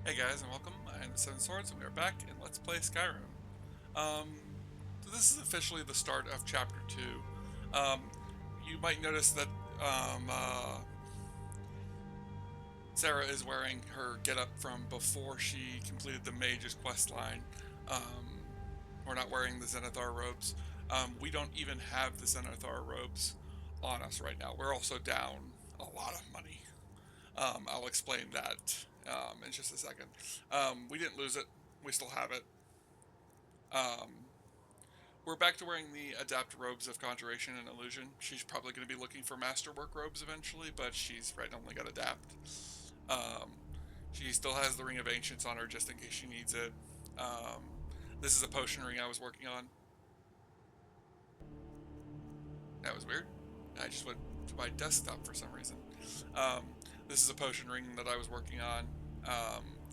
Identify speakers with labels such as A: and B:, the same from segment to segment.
A: Hey guys, and welcome. I am the Seven Swords, and we are back in Let's Play Skyrim. Um, so this is officially the start of Chapter 2. You might notice that um, uh, Sarah is wearing her getup from before she completed the Mage's quest line. Um, we're not wearing the Zenithar robes. We don't even have the Zenithar robes on us right now. We're also down a lot of money. I'll explain that in just a second. We didn't lose it. We still have it. Um, we're back to wearing the Adapt robes of Conjuration and Illusion. She's probably going to be looking for Masterwork robes eventually, but she's right only got Adapt. Um, she still has the Ring of Ancients on her just in case she needs it. Um, this is a potion ring I was working on. That was weird. I just went to my desktop for some reason. Um, this is a potion ring that I was working on,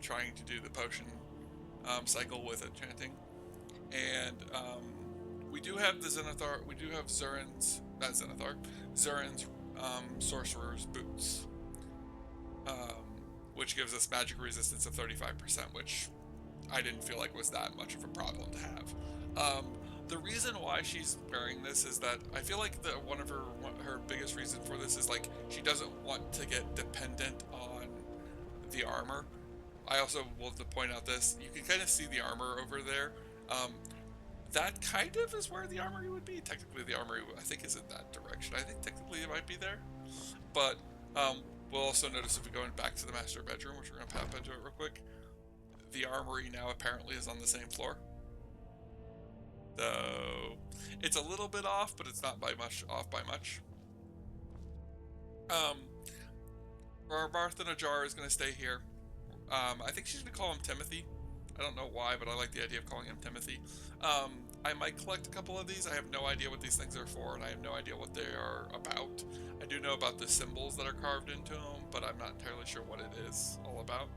A: trying to do the potion cycle with enchanting. And we do have the Zenithar. We do have Zurin's, not Zenithar, Zurin's Sorcerer's Boots, which gives us magic resistance of 35%, which I didn't feel like was that much of a problem to have. The reason why she's wearing this is that I feel like one of her biggest reason for this is like she doesn't want to get dependent on the armor. I also want to point out this. You can kind of see the armor over there. Um, that kind of is where the armory would be. Technically, the armory, I think, is in that direction. I think technically it might be there. But we'll also notice if we go back to the master bedroom, which we're going to pop into it real quick, the armory now apparently is on the same floor. Though it's a little bit off, but it's not by much off by much. Um, Martha Najar is going to stay here. I think she's going to call him Timothy. I don't know why, but I like the idea of calling him Timothy. I might collect a couple of these. I have no idea what these things are for, and I have no idea what they are about. I do know about the symbols that are carved into them, but I'm not entirely sure what it is all about.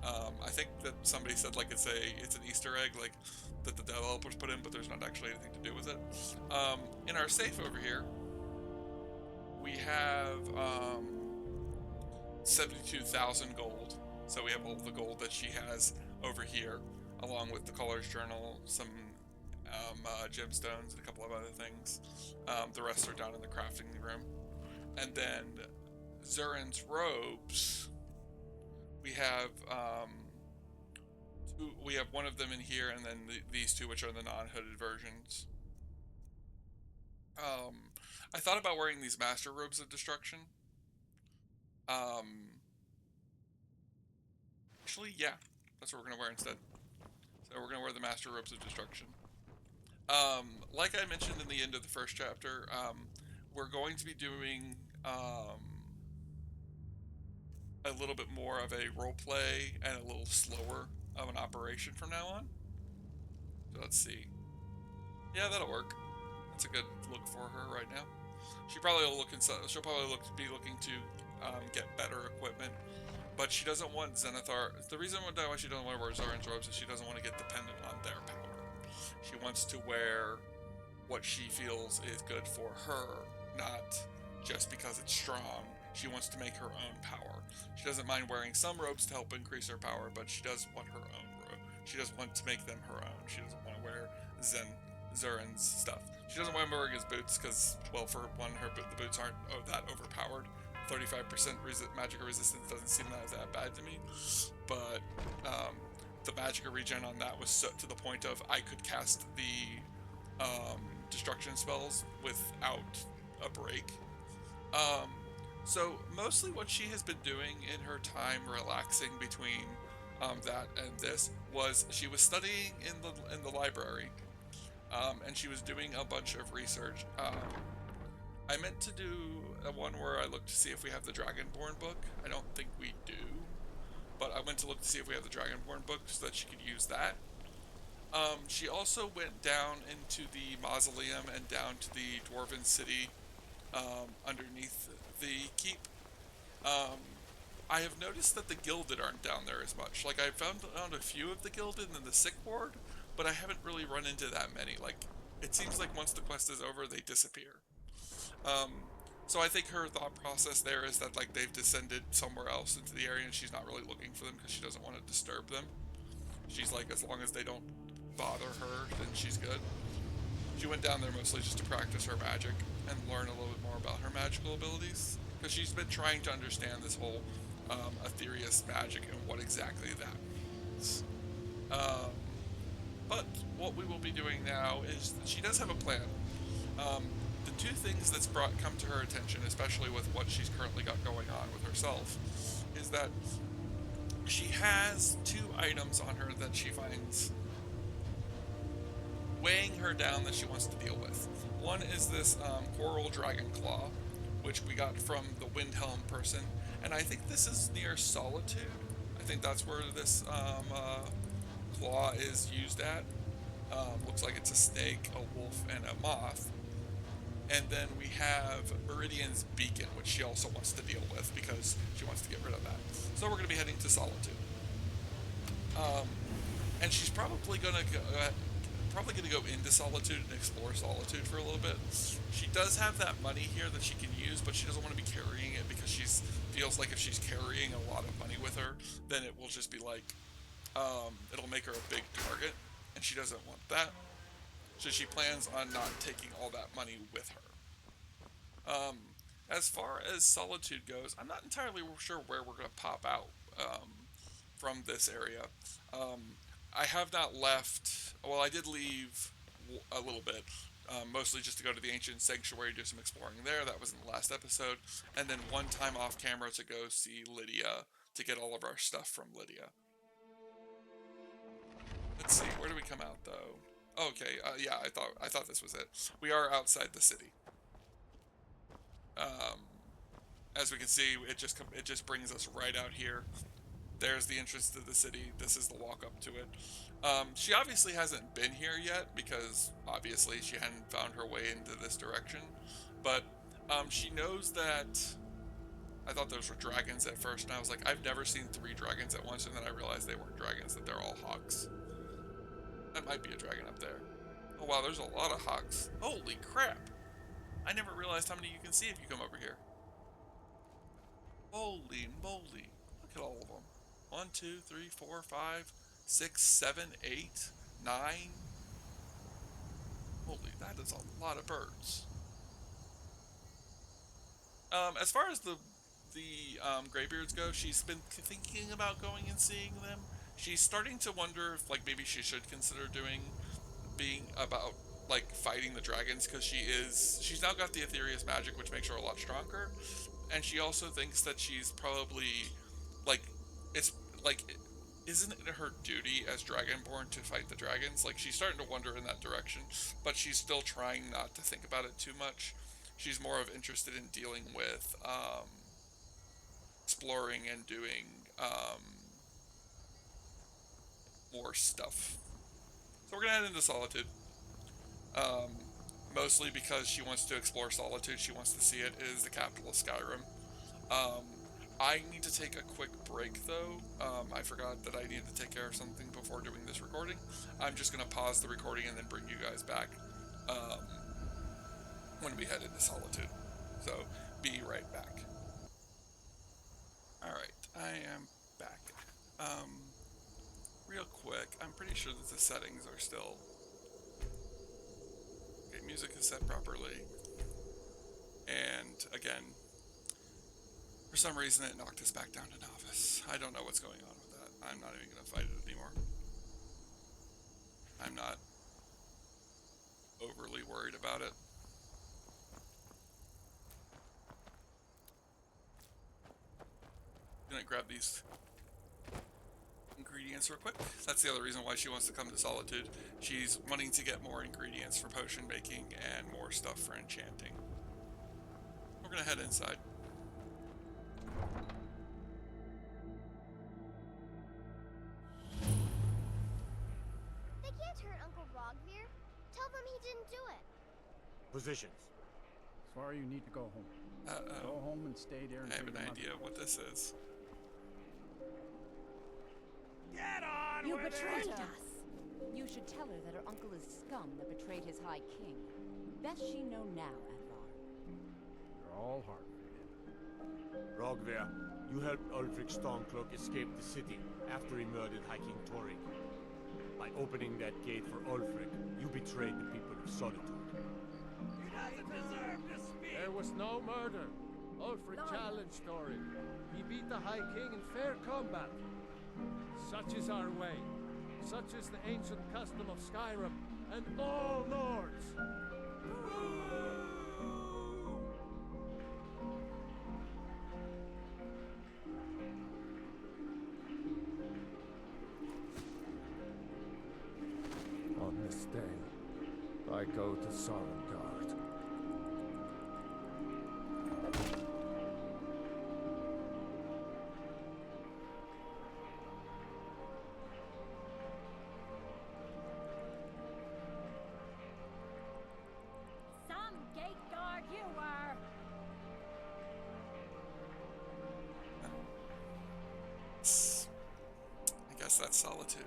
A: I think that somebody said like it's an Easter egg, like that the developers put in, but there's not actually anything to do with it. In our safe over here, we have 72,000 gold. So we have all the gold that she has over here, along with the Caller's Journal, some gemstones, and a couple of other things. The rest are down in the crafting room. And then Zurin's robes, we have we have one of them in here, and then these two, which are the non-hooded versions. I thought about wearing these Master Robes of Destruction. Actually, yeah, that's what we're gonna wear instead. So we're gonna wear the Master Robes of Destruction. Like I mentioned in the end of the first chapter, we're going to be doing a little bit more of a role play and a little slower of an operation from now on. So let's see. Yeah, that'll work. That's a good look for her right now. She'll probably be looking to get better equipment, but she doesn't want Zenithar. The reason why she doesn't want to wear Zarin's robes is she doesn't want to get dependent on their power. She wants to wear what she feels is good for her, not just because it's strong. She wants to make her own power. She doesn't mind wearing some robes to help increase her power, but she does want her own robe. She does want to make them her own. She doesn't want to wear Zurin's stuff. She doesn't want to wear his boots because, well, for one, the boots aren't that overpowered. 35% magical resistance doesn't seem that bad to me, but the magical regen on that was to the point of I could cast the destruction spells without a break. So mostly what she has been doing in her time relaxing between that and this was she was studying in the library, and she was doing a bunch of research. I meant to do a one where I looked to see if we have the Dragonborn book. I don't think we do, but I went to look to see if we have the Dragonborn book so that she could use that. She also went down into the mausoleum and down to the Dwarven city underneath the keep. Um, I have noticed that the Gilded aren't down there as much. Like, I found a few of the Gilded in the Sick Ward, but I haven't really run into that many. Like, it seems like once the quest is over, they disappear. Um, So I think her thought process there is that like they've descended somewhere else into the area and she's not really looking for them because she doesn't want to disturb them. She's like, as long as they don't bother her, then she's good. She went down there mostly just to practice her magic and learn a little bit more about her magical abilities because she's been trying to understand this whole Aetherius magic and what exactly that means. Um, but what we will be doing now is she does have a plan. Um, the two things that's come to her attention, especially with what she's currently got going on with herself, is that she has two items on her that she finds weighing her down that she wants to deal with. One is this coral dragon claw, which we got from the Windhelm person, and I think this is near Solitude. I think that's where this claw is used at. Looks like it's a snake, a wolf, and a moth. And then we have Meridian's Beacon, which she also wants to deal with because she wants to get rid of that. So we're going to be heading to Solitude. And she's probably going to go into Solitude and explore Solitude for a little bit. She does have that money here that she can use, but she doesn't want to be carrying it because she feels like if she's carrying a lot of money with her, then it will just be like, it'll make her a big target, and she doesn't want that. So she plans on not taking all that money with her. As far as Solitude goes, I'm not entirely sure where we're going to pop out from this area. I have not left. Well, I did leave a little bit, mostly just to go to the Ancient Sanctuary, do some exploring there. That was in the last episode. And then one time off camera to go see Lydia to get all of our stuff from Lydia. Let's see, where do we come out though? Okay, yeah, I thought this was it. We are outside the city. As we can see, it just brings us right out here. There's the entrance to the city. This is the walk up to it. She obviously hasn't been here yet because obviously she hadn't found her way into this direction. But she knows that. I thought those were dragons at first, and I was like, I've never seen 3 dragons at once, and then I realized they weren't dragons, that they're all hawks. That might be a dragon up there. Oh wow, there's a lot of hawks. Holy crap! I never realized how many you can see if you come over here. Holy moly. Look at all of them. 1, 2, 3, 4, 5, 6, 7, 8, 9. Holy, that is a lot of birds. As far as the Greybeards go, she's been thinking about going and seeing them. She's starting to wonder if like maybe she should consider being about like fighting the dragons because she's now got the Aetherius magic, which makes her a lot stronger, and she also thinks that she's probably like it's like isn't it her duty as Dragonborn to fight the dragons? Like she's starting to wonder in that direction, but she's still trying not to think about it too much. She's more of interested in dealing with exploring and doing more stuff. So we're gonna head into Solitude. Um, Mostly because she wants to explore Solitude. She wants to see it. It is the capital of Skyrim. Um, I need to take a quick break though. I forgot that I needed to take care of something before doing this recording. I'm just gonna pause the recording and then bring you guys back when we head into Solitude. So be right back. Alright, I am back. Real quick, I'm pretty sure that the settings are still... Okay, music is set properly. And again, for some reason it knocked us back down to Novice. I don't know what's going on with that. I'm not even going to fight it anymore. I'm not overly worried about it. I'm going to grab these ingredients real quick. That's the other reason why she wants to come to Solitude. She's wanting to get more ingredients for potion making and more stuff for enchanting. We're going to head inside.
B: They can't hurt Uncle Rogvir. Tell them he didn't do it.
C: Positions.
D: Sorry, you need to go home. Go home and stay there.
A: I have an idea what this is.
C: Get on
E: You
C: with
E: betrayed
C: it!
E: us. You should tell her that her uncle is scum that betrayed his high king. Best she know now, Advar.
D: You're all heart for him.
C: Rogver, you helped Ulfric Stormcloak escape the city after he murdered High King Torrik. By opening that gate for Ulfric, you betrayed the people of Solitude.
F: He doesn't deserve to speak!
G: There was no murder. Ulfric challenged Torrik. He beat the High King in fair combat. Such is our way. Such is the ancient custom of Skyrim and all lords. On this day, I go to Solengard.
E: Some gate guard you were.
A: I guess that's Solitude.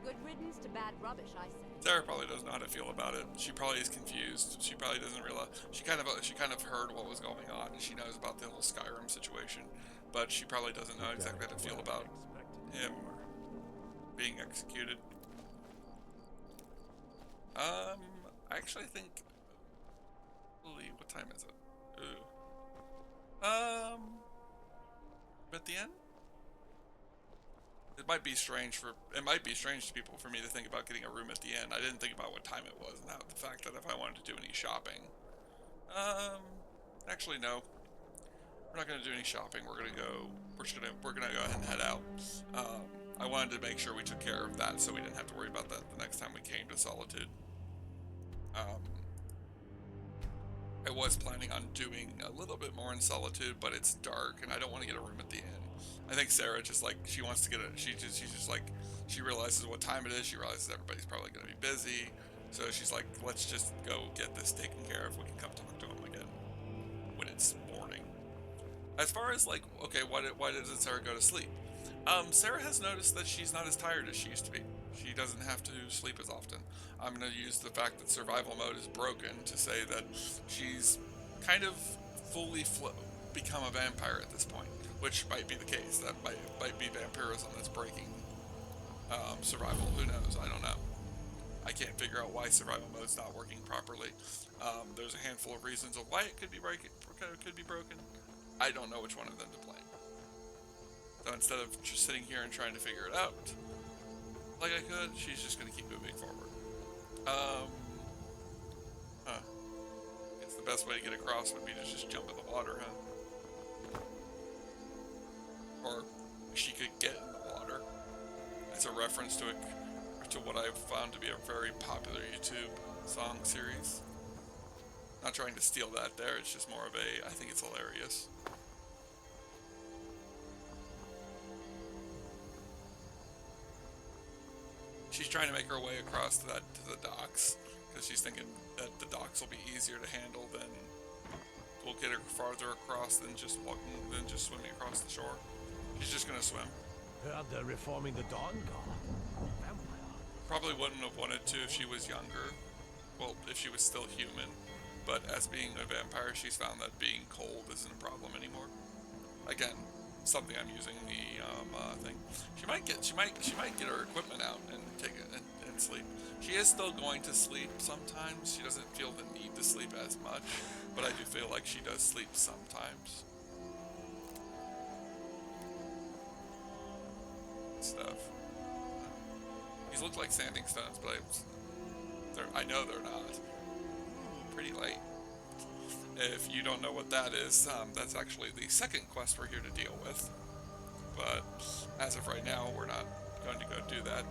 E: Good riddance to bad rubbish, I say.
A: Sarah probably doesn't know how to feel about it. She probably is confused. She probably doesn't realize. She kind of heard what was going on, and she knows about the whole Skyrim situation, but she probably doesn't know exactly how to feel about him being executed. I actually think. Holy, what time is it? Ooh. At the end. It might be strange to people for me to think about getting a room at the end. I didn't think about what time it was, and the fact that if I wanted to do any shopping. Actually no. We're not gonna do any shopping. We're gonna go go ahead and head out. I wanted to make sure we took care of that so we didn't have to worry about that the next time we came to Solitude. I was planning on doing a little bit more in Solitude, but it's dark and I don't want to get a room at the inn. I think Sarah just like, she wants to get she's just like, she realizes what time it is, she realizes everybody's probably going to be busy, so she's like, let's just go get this taken care of, we can come talk to him again when it's morning. As far as like, okay, why doesn't Sarah go to sleep? Sarah has noticed that she's not as tired as she used to be. She doesn't have to sleep as often. I'm going to use the fact that survival mode is broken to say that she's kind of fully become a vampire at this point, which might be the case. That might be vampirism that's breaking survival. Who knows? I don't know. I can't figure out why survival mode's not working properly. There's a handful of reasons of why it could be broken. I don't know which one of them to blame. So instead of just sitting here and trying to figure it out, like I could, she's just going to keep moving forward. Guess the best way to get across would be to just jump in the water, huh? Or she could get in the water. It's a reference to what I've found to be a very popular YouTube song series. Not trying to steal that there, it's just more of I think it's hilarious. She's trying to make her way across to the docks, because she's thinking that the docks will be easier to handle than will get her farther across than just swimming across the shore. She's just gonna swim.
C: Heard they're reforming the Dawn Guard. Vampire.
A: Probably wouldn't have wanted to if she was younger. Well, if she was still human. But as being a vampire, she's found that being cold isn't a problem anymore. Again, something I'm using the thing. She might get her equipment out and take it and sleep. She is still going to sleep sometimes. She doesn't feel the need to sleep as much, but I do feel like she does sleep sometimes. Stuff. These look like sanding stones, but I know they're not. Pretty light. If you don't know what that is, that's actually the second quest we're here to deal with. But as of right now, we're not going to go do that.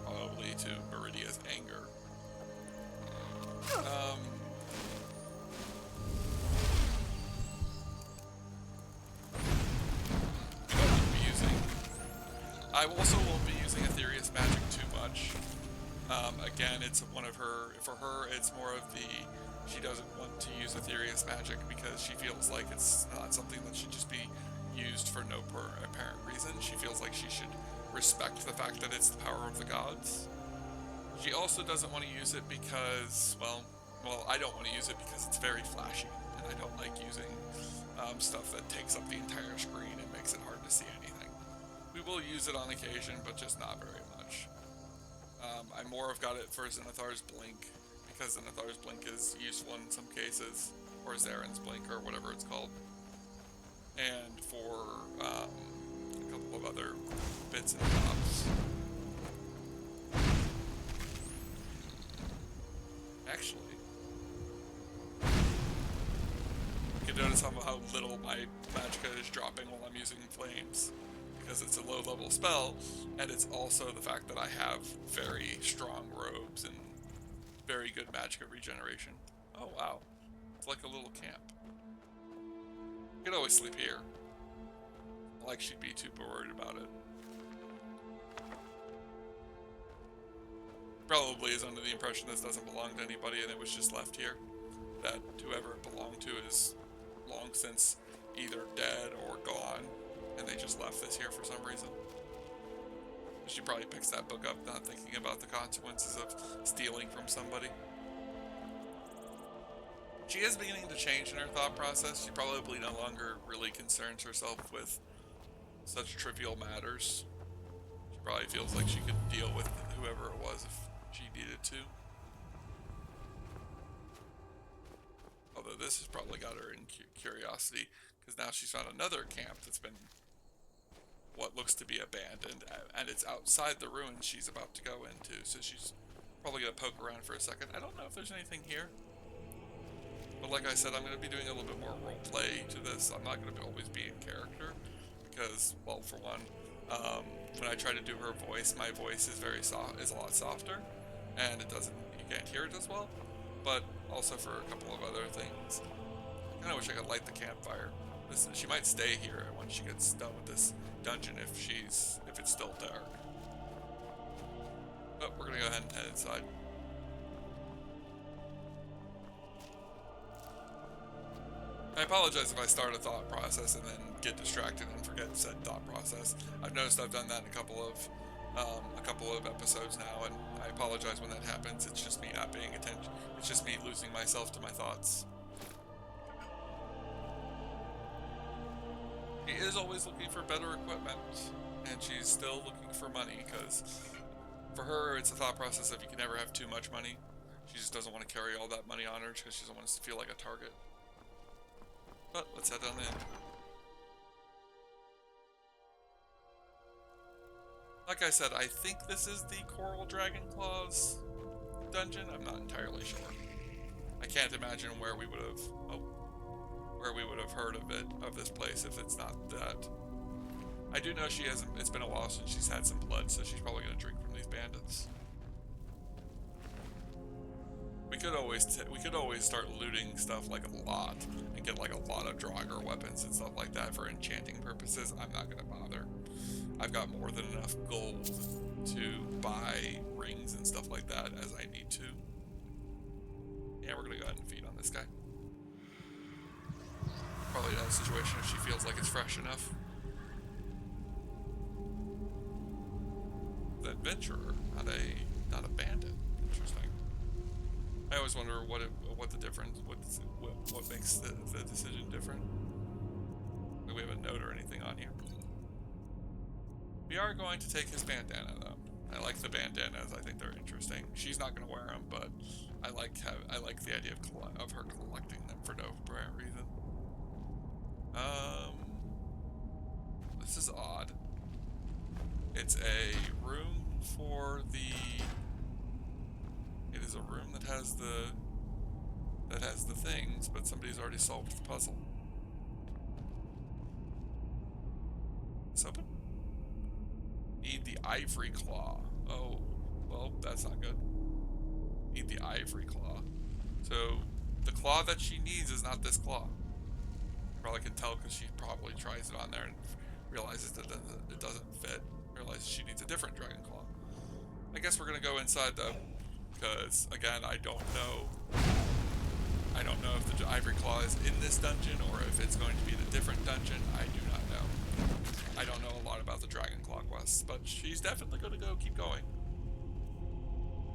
A: Probably to Meridia's anger. I also won't be using Ethereus magic too much. Again, it's one of her. For her, it's more of she doesn't want to use Ethereus magic because she feels like it's not something that should just be used for no apparent reason. She feels like she should respect the fact that it's the power of the gods. She also doesn't want to use it because, well, I don't want to use it because it's very flashy. and I don't like using stuff that takes up the entire screen and makes it hard to see anything. We will use it on occasion, but just not very much. I more have got it for Zenithar's Blink, because Zenithar's Blink is useful in some cases, or Zaren's Blink, or whatever it's called. And for a couple of other bits and bobs. Actually, you can notice how little my magicka is dropping while I'm using flames, because it's a low level spell, and it's also the fact that I have very strong robes and very good magicka regeneration. Oh wow, it's like a little camp. You could always sleep here. Like she'd be too worried about it. Probably is under the impression this doesn't belong to anybody and it was just left here. That whoever it belonged to is long since either dead or gone, and they just left this here for some reason. She probably picks that book up not thinking about the consequences of stealing from somebody. She is beginning to change in her thought process. She probably no longer really concerns herself with such trivial matters. She probably feels like she could deal with whoever it was if she needed to. Although this has probably got her in curiosity, because now she's found another camp that's been what looks to be abandoned, and it's outside the ruins she's about to go into, so she's probably going to poke around for a second. I don't know if there's anything here. But like I said, I'm going to be doing a little bit more roleplay to this. I'm not going to always be in character, because, well, for one, when I try to do her voice, my voice is is a lot softer, and you can't hear it as well. But also for a couple of other things. I kind of wish I could light the campfire. She might stay here once she gets done with this dungeon if it's still dark. But we're gonna go ahead and head inside. I apologize if I start a thought process and then get distracted and forget said thought process. I've noticed I've done that in a couple of episodes now, and I apologize when that happens. It's just me not paying attention. It's just me losing myself to my thoughts. She is always looking for better equipment, and she's still looking for money, because for her it's a thought process of you can never have too much money. She just doesn't want to carry all that money on her because she doesn't want us to feel like a target. But let's head on in. Like I said, I think this is the Coral Dragon Claws dungeon. I'm not entirely sure. I can't imagine where we would have heard of this place if it's not that. I do know it's been a while since she's had some blood, so she's probably going to drink from these bandits. We could always start looting stuff like a lot and get like a lot of Draugr weapons and stuff like that for enchanting purposes. I'm not going to bother. I've got more than enough gold to buy rings and stuff like that as I need to. Yeah, we're going to go ahead and feed on this guy. Probably not a situation if she feels like it's fresh enough. The adventurer, not a bandit. Interesting. I always wonder what the difference, what makes the decision different. Do we have a note or anything on here? We are going to take his bandana though. I like the bandanas. I think they're interesting. She's not going to wear them, but I like the idea of her collecting them for no apparent reason. This is odd. It's a room for the. It is a room that has the things, but somebody's already solved the puzzle. It's open. Need the ivory claw. Oh, well, that's not good. Need the ivory claw. So the claw that she needs is not this claw. Probably can tell because she probably tries it on there and realizes that it doesn't fit. Realizes she needs a different dragon claw. I guess we're gonna go inside though, because again, I don't know if the ivory claw is in this dungeon or if it's going to be in a different dungeon. I do not know. I don't know a lot about the dragon claw quests, but she's definitely gonna keep going.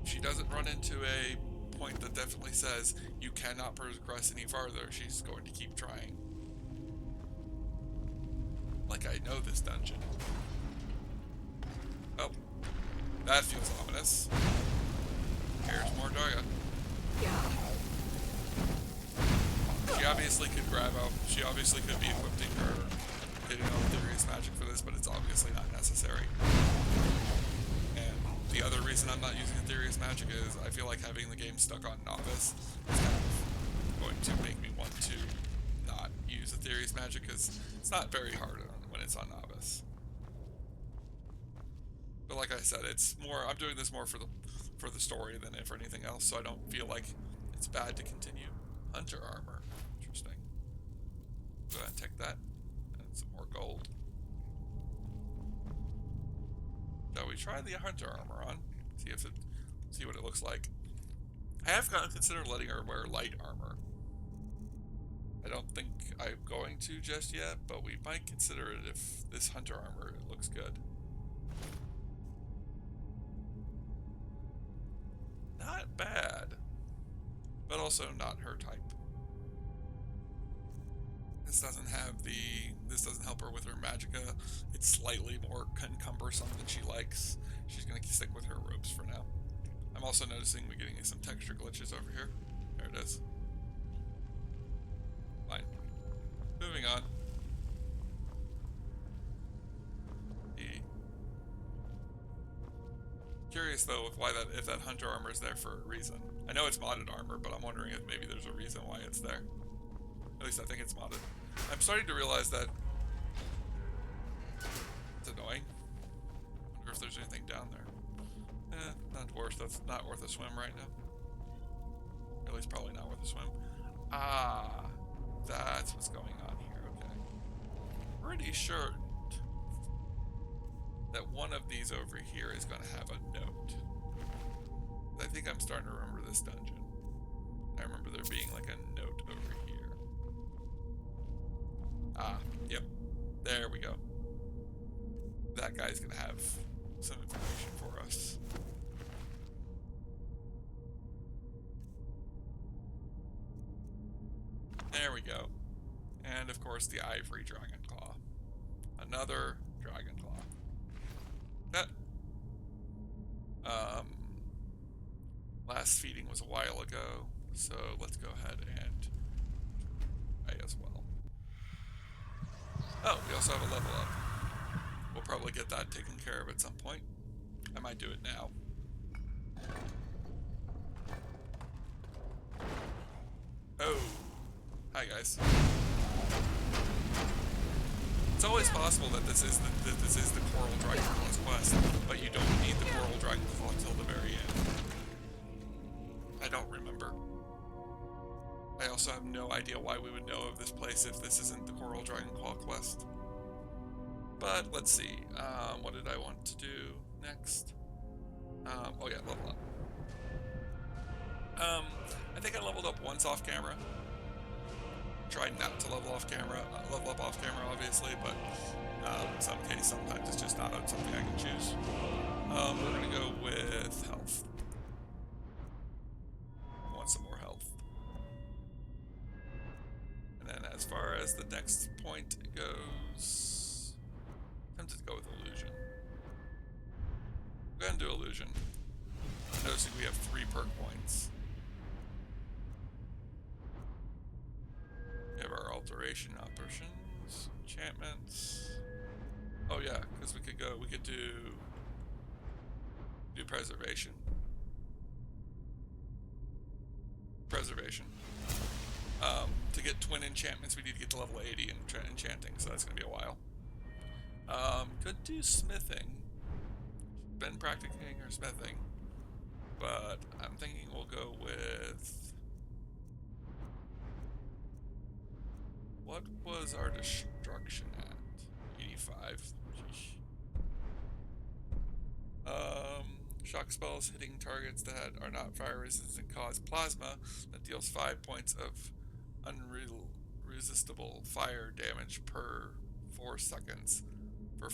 A: If she doesn't run into a point that definitely says you cannot progress any farther, she's going to keep trying. Like I know this dungeon. Oh, that feels ominous. Here's more Daria. She obviously could grab out, she obviously could be equipping her, getting all Ethereus magic for this, but it's obviously not necessary. And the other reason I'm not using Ethereus magic is I feel like having the game stuck on Novice is kind of going to make me want to not use Ethereus magic, because it's not very hard when it's on Novice. But like I said, it's more, I'm doing this more for the story than for anything else, so I don't feel like it's bad to continue. Hunter armor. Interesting. Go ahead and take that. And some more gold. Shall we try the hunter armor on? See what it looks like. I have considered letting her wear light armor. I don't think I'm going to just yet, but we might consider it if this hunter armor looks good. Not bad, but also not her type. This doesn't help her with her magicka. It's slightly more cumbersome than she likes. She's gonna stick with her ropes for now. I'm also noticing we're getting some texture glitches over here. There it is. Fine. Moving on. Curious though if that hunter armor is there for a reason. I know it's modded armor, but I'm wondering if maybe there's a reason why it's there. At least I think it's modded. I'm starting to realize that it's annoying. Wonder if there's anything down there. That's not worth a swim right now. At least probably not worth a swim. Ah, that's what's going on here. Okay. Pretty sure that one of these over here is going to have a note. I think I'm starting to remember this dungeon. I remember there being like a note over here. Ah, yep. There we go. That guy's going to have some information for us. There we go. And of course the ivory dragon claw. Another dragon claw. That last feeding was a while ago, so let's go ahead and try as well. Oh, we also have a level up. We'll probably get that taken care of at some point. I might do it now. Oh, hi guys. It's always possible that this is the Coral Dragon Claw's quest, but you don't need the Coral Dragon Claw until the very end. I don't remember. I also have no idea why we would know of this place if this isn't the Coral Dragon Claw quest. But let's see. What did I want to do next? Oh yeah, level up. I think I leveled up once off camera. Tried not to level up off camera, obviously, but in some cases, sometimes it's just not something I can choose. We're gonna go with health. I want some more health. And then as far as the next point goes, I'm tempted to go with illusion. We're gonna do illusion. Noticing we have 3 perk points. We have our alteration options, enchantments. Oh yeah, because we could do preservation. To get twin enchantments, we need to get to level 80 in enchanting, so that's gonna be a while. Could do smithing. Been practicing her smithing, but I'm thinking we'll go with. What was our destruction at? 85. Sheesh. Shock spells hitting targets that are not fire resistant cause plasma that deals 5 points of unresistible fire damage per 4 seconds. Per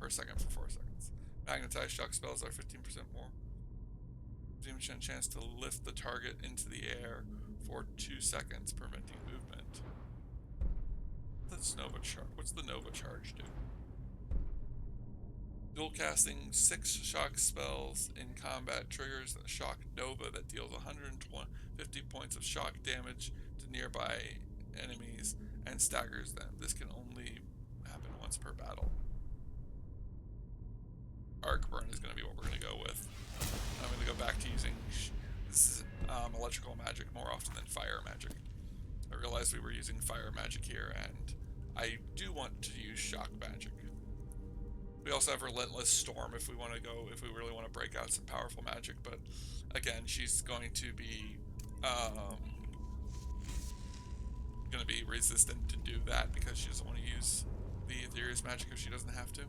A: second for 4 seconds. Magnetized shock spells are 15% more. Gives you a chance to lift the target into the air for 2 seconds, preventing movement. What's the Nova Charge do? Dual casting 6 shock spells in combat triggers a shock nova that deals 150 points of shock damage to nearby enemies and staggers them. This can only happen once per battle. Arc burn is going to be what we're going to go with. I'm going to go back to using electrical magic more often than fire magic. I realized we were using fire magic here, and I do want to use shock magic. We also have Relentless Storm if we really want to break out some powerful magic, but again, she's going to be resistant to do that because she doesn't want to use the Ethereus magic if she doesn't have to.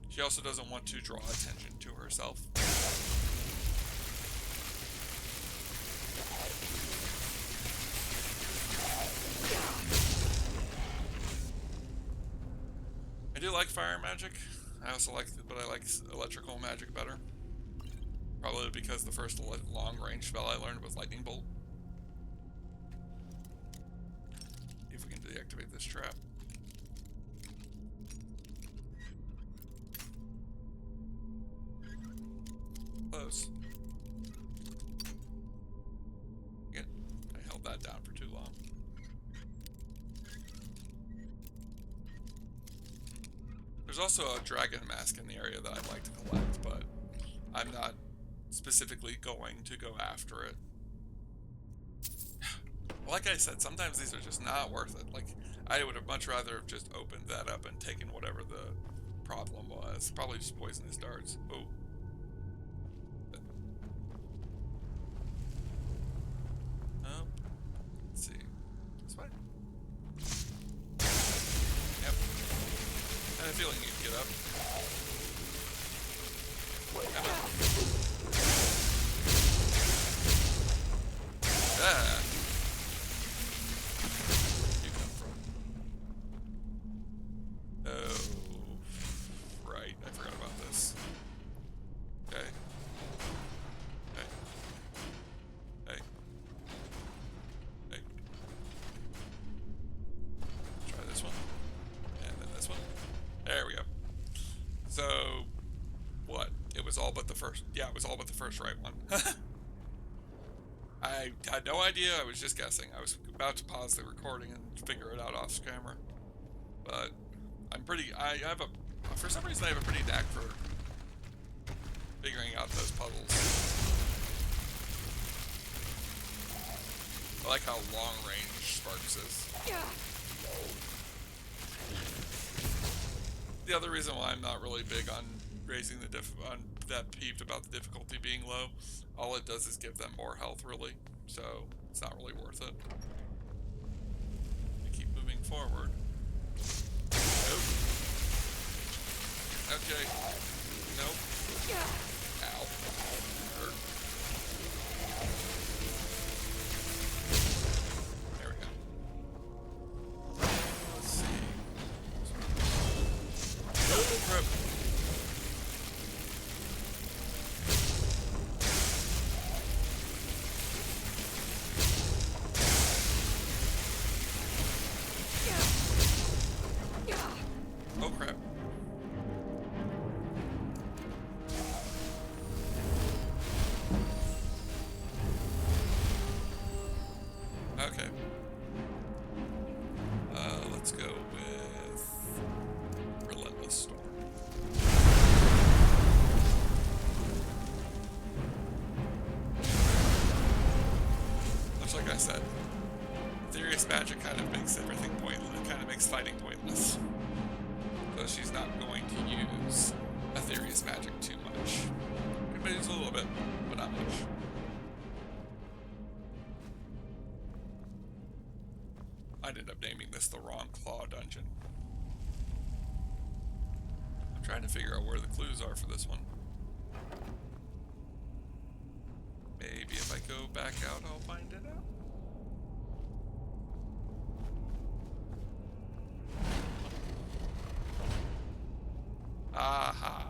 A: She also doesn't want to draw attention to herself. I do like fire magic. I also like, but I like electrical magic better. Probably because the first long-range spell I learned was Lightning Bolt. If we can deactivate this trap. Close. Again, I held that down for too long. There's also a dragon mask in the area that I'd like to collect, but I'm not specifically going to go after it. Like I said, sometimes these are just not worth it. Like, I would have much rather have just opened that up and taken whatever the problem was. Probably just poisonous darts. Oh. Let's see. This way? Yep. I had a feeling you'd get up. Come on. Ah. You come from? Oh, right. I forgot about this. Okay. Hey. Hey. Hey. Try this one. And then this one. There we go. So, what? It was all but the first. Yeah, it was all but the first right one. I had no idea. I was just guessing. I was about to pause the recording and figure it out off camera. But I have for some reason I have a pretty knack for figuring out those puzzles. I like how long range Sparks is. The other reason why I'm not really big on raising the that peeved about the difficulty being low, all it does is give them more health, really. So it's not really worth it. You keep moving forward. Nope. Okay. Nope. Ow. Hurt. There we go. Let's see. Oh, crap. Oh crap. Okay. Let's go with Relentless Storm. Much like I said, Ethereus magic kind of makes everything pointless. It kind of makes fighting pointless. So she's not going to use Ethereus magic too much. Maybe just a little bit, but not much. I ended up naming this the wrong Claw Dungeon. I'm trying to figure out where the clues are for this one. Maybe if I go back out, I'll find it out. Aha.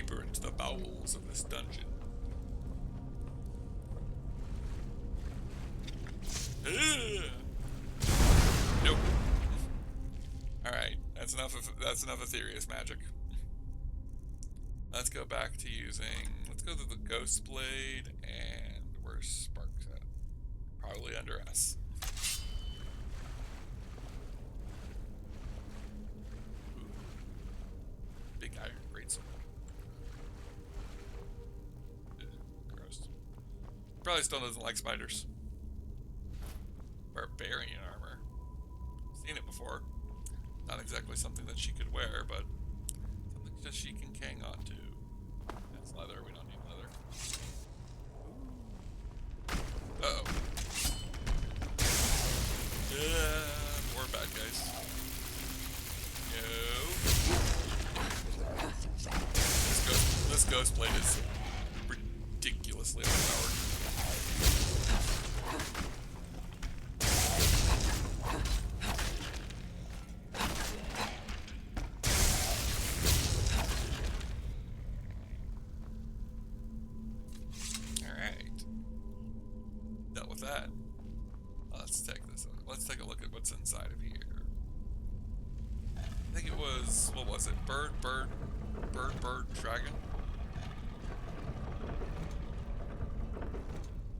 A: deeper into the bowels of this dungeon. Nope. Alright, that's enough of Aetherius magic. Let's go back to let's go to the Ghost Blade, and where's Sparks at? Probably under S. Ooh. Big iron greatsword. Gross. Probably still doesn't like spiders. Barbarian armor. Seen it before. Not exactly something that she could wear, but something that she can hang on to. That's leather. We don't need leather. Uh-oh. Yeah, more bad guys. No. This ghost blade is ridiculously overpowered. Let's take a look at what's inside of here. I think it was, what was it? Bird, dragon?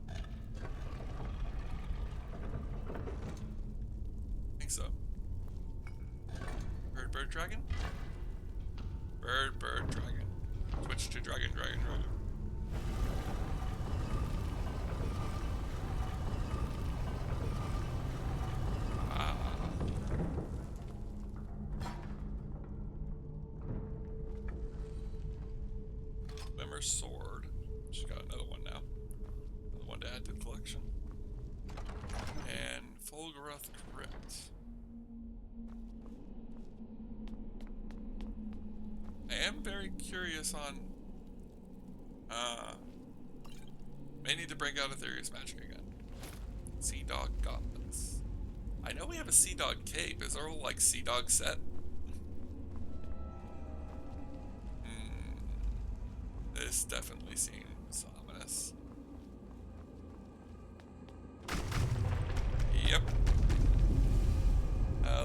A: I think so. Bird, dragon? Bird, dragon. Switch to dragon. Sword. She's got another one now. Another one to add to the collection. And Fulgoroth Crypt. I am very curious on may need to bring out Aetherius magic again. Sea Dog gauntlets. I know we have a Sea Dog cape. Is there a like Sea Dog set? This definitely seems ominous. Yep.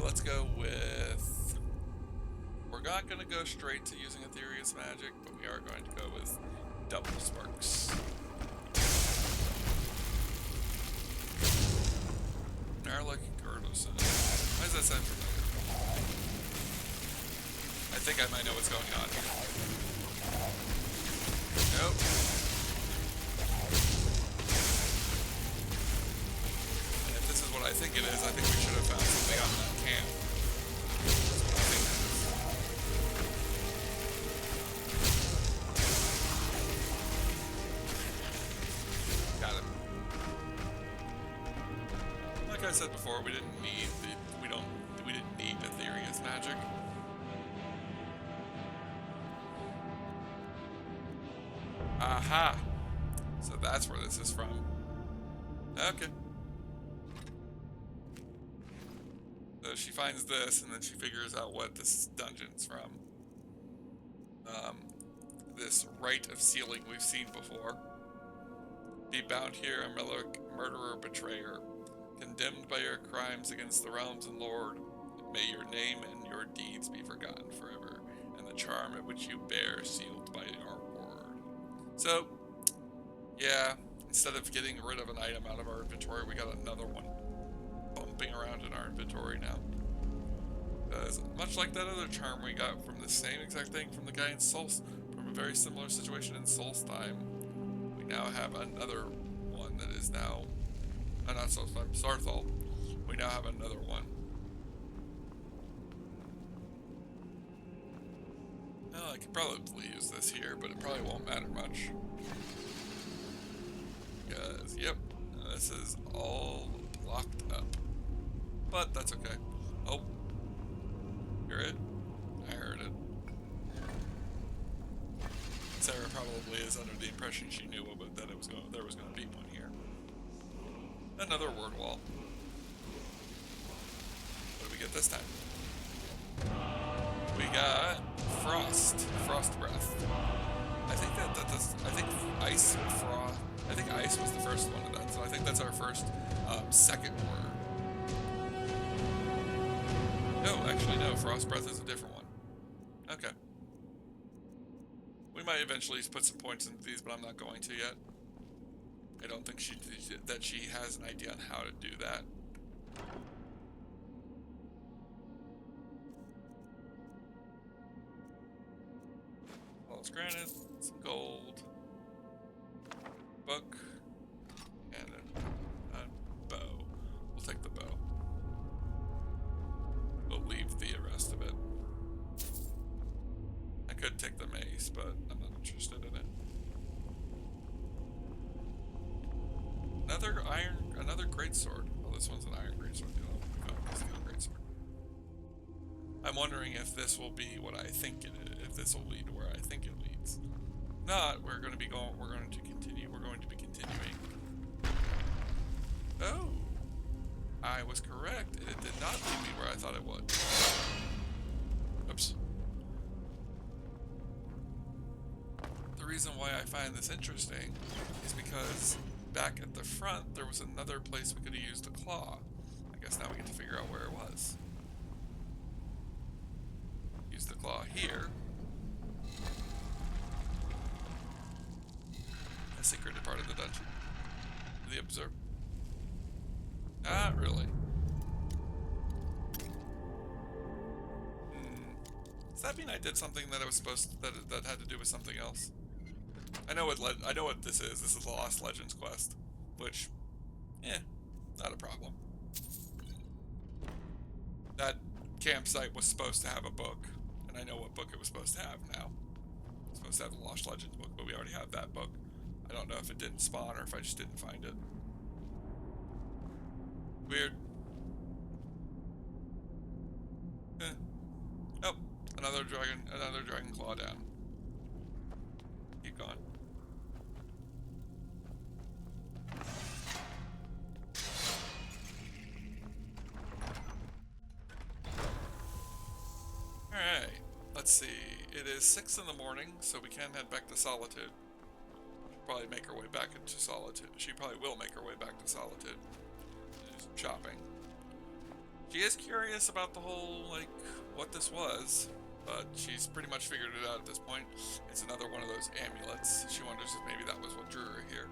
A: Let's go with... We're not going to go straight to using Aetherius magic, but we are going to go with double sparks. Narlik Gerdoson. Why does that sound familiar? I think I might know what's going on here. Nope. And if this is what I think it is, I think we should have found something on that camp. That's what I think it is. Got it. Like I said before, we didn't need Aetherius magic. Aha! So that's where this is from. Okay. So she finds this, and then she figures out what this dungeon's from. This rite of sealing we've seen before. Be bound here, a murderer, betrayer, condemned by your crimes against the realms and Lord. May your name and your deeds be forgotten forever, and the charm at which you bear sealed by our word. So, yeah, instead of getting rid of an item out of our inventory, we got another one bumping around in our inventory now. Because much like that other charm we got from the same exact thing from the guy in from a very similar situation in Solstheim, we now have another one that is now, not Solstheim, Sarthal. We now have another one. Well, I could probably use this here, but it probably won't matter much. Because, yep, this is all locked up. But that's okay. Oh. Hear it? I heard it. Sarah probably is under the impression she knew that there was going to be one here. Another word wall. What do we get this time? We got Frost Breath. I think that does. I think ice frost. I think ice was the first one of that. So I think that's our first second order. No, actually no. Frost breath is a different one. Okay. We might eventually put some points into these, but I'm not going to yet. I don't think she has an idea on how to do that. False granite, some gold, book, and a bow. We'll take the bow. We'll leave the rest of it. I could take the mace, but I'm not interested in it. Another great sword. Oh, this one's an iron great sword. This is a great sword. I'm wondering if this will be what I think it is. If this will lead to where I think it leads. Not, we're going to be going. We're going to continue. We're going to be continuing. Oh, I was correct. It did not lead me where I thought it would. Oops. The reason why I find this interesting is because back at the front there was another place we could have used the claw. I guess now we get to figure out where it was. Use the claw here. A secret part of the dungeon. The observer. Not really. Does that mean I did something that I was supposed to, that had to do with something else? I know what this is. This is the Lost Legends quest, which, not a problem. That campsite was supposed to have a book, and I know what book it was supposed to have now. It's supposed to have the Lost Legends book, but we already have that book. I don't know if it didn't spawn or if I just didn't find it. Weird. Oh, another dragon claw down. Keep going. Alright, let's see. It is 6 in the morning, so we can head back to Solitude. She'll probably make her way back into Solitude. She probably will make her way back to Solitude. Just shopping. She is curious about the whole, like, what this was, but she's pretty much figured it out at this point. It's another one of those amulets. She wonders if maybe that was what drew her here.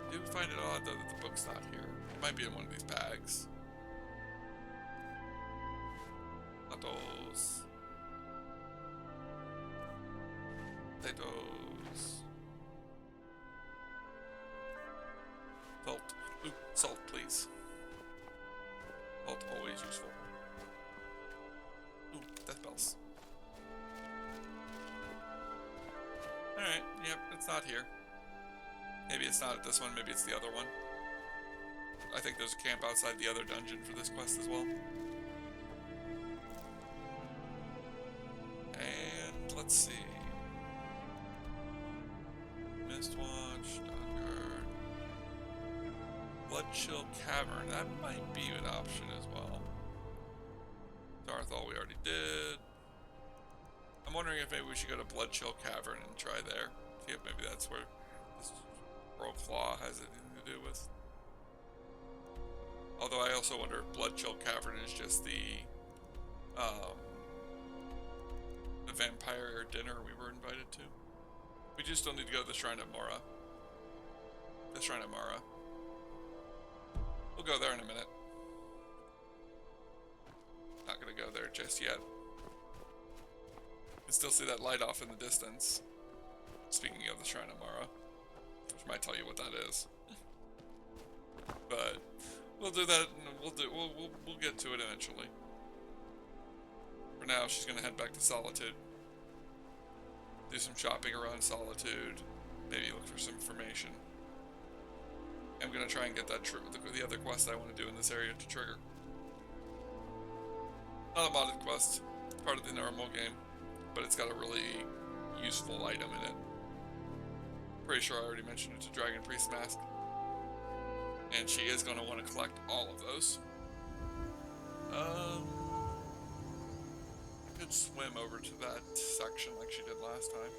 A: I do find it odd, though, that the book's not here. It might be in one of these bags. Potatoes. Potatoes. Salt. Ooh, salt, please. Salt, always useful. Ooh, death bells. Alright, yep, it's not here. Maybe it's not at this one, maybe it's the other one. I think there's a camp outside the other dungeon for this quest as well. And let's see. Mistwatch, Dawnguard. Bloodchill Cavern, that might be an option as well. Darthol we already did. I'm wondering if maybe we should go to Bloodchill Cavern and try there. See if maybe that's where this Royal Claw has anything to do with. Although I also wonder if Bloodchill Cavern is just the vampire dinner we were invited to. We do still need to go to the Shrine of Mora. The Shrine of Mara. We'll go there in a minute. Not gonna go there just yet. You can still see that light off in the distance. Speaking of the Shrine of Mara, which might tell you what that is. But we'll do that, and we'll get to it eventually. For now, she's gonna head back to Solitude. Do some shopping around Solitude. Maybe look for some information. I'm gonna try and get that the other quest I want to do in this area to trigger. Not a modded quest, part of the normal game, but it's got a really useful item in it. Pretty sure I already mentioned it to Dragon Priest Mask. And she is going to want to collect all of those. I could swim over to that direction like she did last time.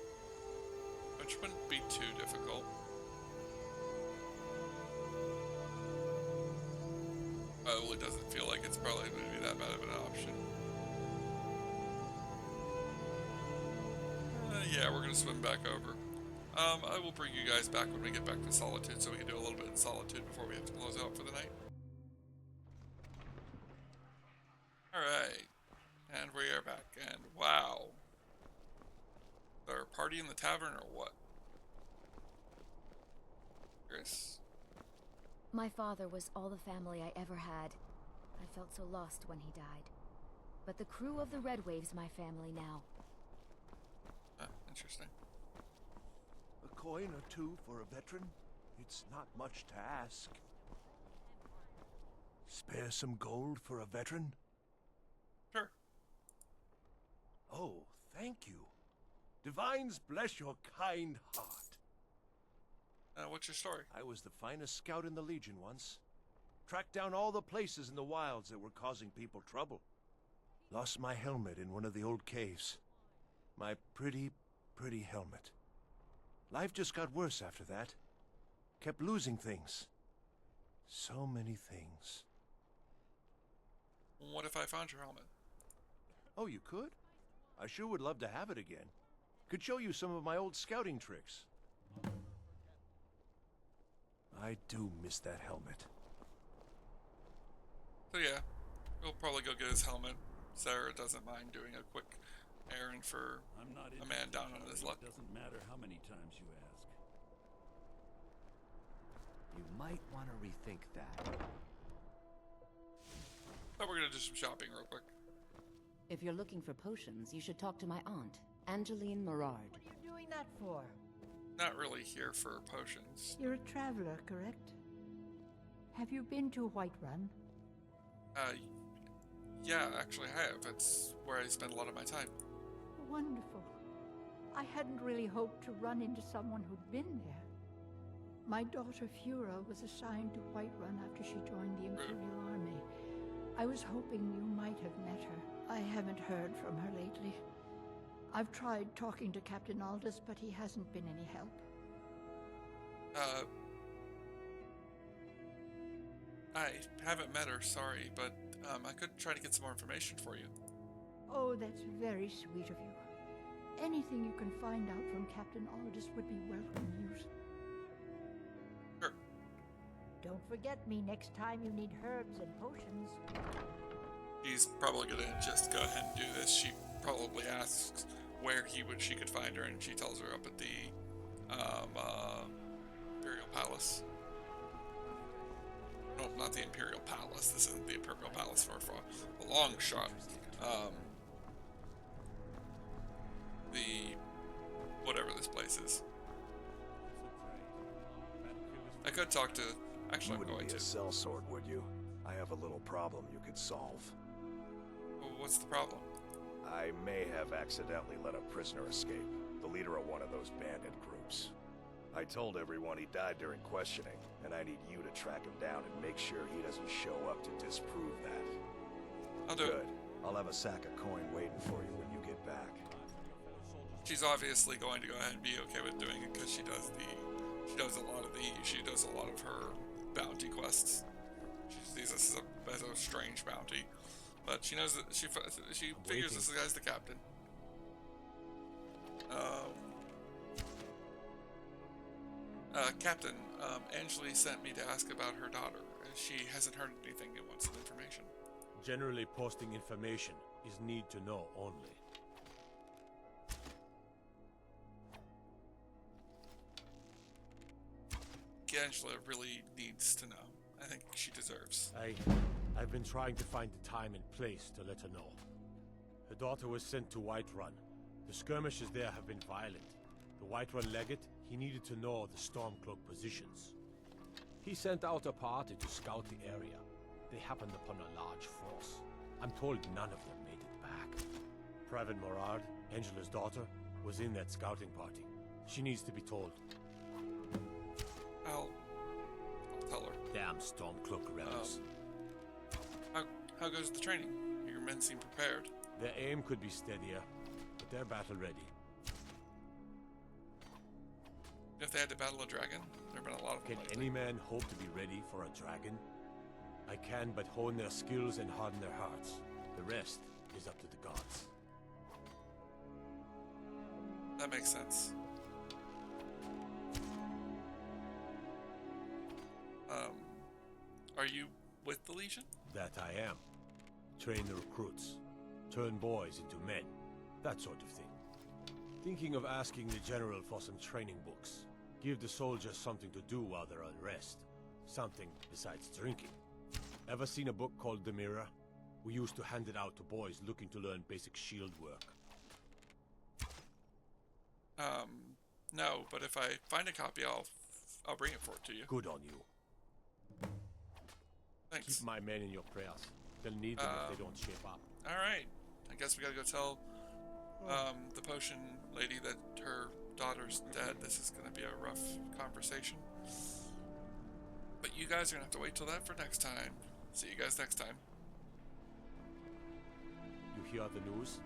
A: Which wouldn't be too difficult. It doesn't feel like it's probably going to be that bad of an option. Yeah, we're going to swim back over. I will bring you guys back when we get back to Solitude, so we can do a little bit in Solitude before we have to close out for the night. Alright, and we are back, and wow. They're a party in the tavern, or what? Chris?
E: My father was all the family I ever had. I felt so lost when he died. But the crew of the Red Wave's my family now.
A: Interesting.
H: A coin or two for a veteran? It's not much to ask. Spare some gold for a veteran?
A: Sure.
H: Oh, thank you. Divines bless your kind heart.
A: What's your story?
H: I was the finest scout in the Legion once. Tracked down all the places in the wilds that were causing people trouble. Lost my helmet in one of the old caves. My pretty helmet. Life just got worse after that. Kept losing things. So many things.
A: What if I found your helmet?
H: Oh, you could? I sure would love to have it again. Could show you some of my old scouting tricks. I do miss that helmet.
A: So yeah, we'll probably go get his helmet. Sarah doesn't mind doing a quick errand for
D: I'm not
A: a man down on his luck.
D: It doesn't matter how many times you ask.
F: You might want to rethink that.
A: But we're gonna do some shopping real quick.
E: If you're looking for potions, you should talk to my aunt, Angeline Morard.
I: What are you doing that for?
A: Not really here for potions.
I: You're a traveler, correct? Have you been to Whiterun?
A: Yeah, actually I have. That's where I spend a lot of my time.
I: Wonderful. I hadn't really hoped to run into someone who'd been there. My daughter Fura was assigned to Whiterun after she joined the Imperial Army. I was hoping you might have met her. I haven't heard from her lately. I've tried talking to Captain Aldous, but he hasn't been any help.
A: I haven't met her, sorry, but I could try to get some more information for you.
I: Oh, that's very sweet of you. Anything you can find out from Captain Aldous would be welcome news.
A: Sure.
I: Don't forget me next time you need herbs and potions.
A: She's probably gonna just go ahead and do this. She probably asks where she could find her, and she tells her up at the Imperial Palace. No, not the Imperial Palace. This isn't the Imperial Palace for a long shot. The whatever this place is. I could talk to. Actually, I'm going to.
J: You wouldn't be a sellsword, would you? I have a little problem you could solve.
A: Well, what's the problem?
J: I may have accidentally let a prisoner escape, the leader of one of those bandit groups. I told everyone he died during questioning, and I need you to track him down and make sure he doesn't show up to disprove that.
A: I'll do it.
J: Good. I'll have a sack of coin waiting for you when you get back.
A: She's obviously going to go ahead and be okay with doing it because she does a lot of her bounty quests. She sees this as a strange bounty, but she knows that she figures this guy's the captain. Captain, Angeli sent me to ask about her daughter. She hasn't heard anything and wants some information.
C: Generally, posting information is need to know only.
A: Angela really needs to know. I think she deserves.
C: I've been trying to find the time and place to let her know. Her daughter was sent to Whiterun. The skirmishes there have been violent. The Whiterun legate, he needed to know the Stormcloak positions. He sent out a party to scout the area. They happened upon a large force. I'm told none of them made it back. Private Morard, Angela's daughter, was in that scouting party. She needs to be told.
A: I'll tell her.
C: Damn Stormcloak rebels.
A: How goes the training? Your men seem prepared.
C: Their aim could be steadier, but They're battle ready.
A: If they had to battle a dragon, there have been a lot of them
C: Can
A: lately.
C: any man hope to be ready for a dragon? I can but hone their skills and harden their hearts. The rest is up to the gods.
A: That makes sense. Are you with the Legion?
C: That I am. Train the recruits. Turn boys into men. That sort of thing. Thinking of asking the general for some training books. Give the soldiers something to do while they're on rest. Something besides drinking. Ever seen a book called The Mirror? We used to hand it out to boys looking to learn basic shield work.
A: No, but if I find a copy, I'll bring it forward to you.
C: Good on you.
A: Thanks.
C: Keep my men in your prayers. They'll need them if they don't shape up.
A: Alright. I guess we gotta go tell the potion lady that her daughter's dead. This is gonna be a rough conversation. But you guys are gonna have to wait till that for next time. See you guys next time.
C: You hear the news?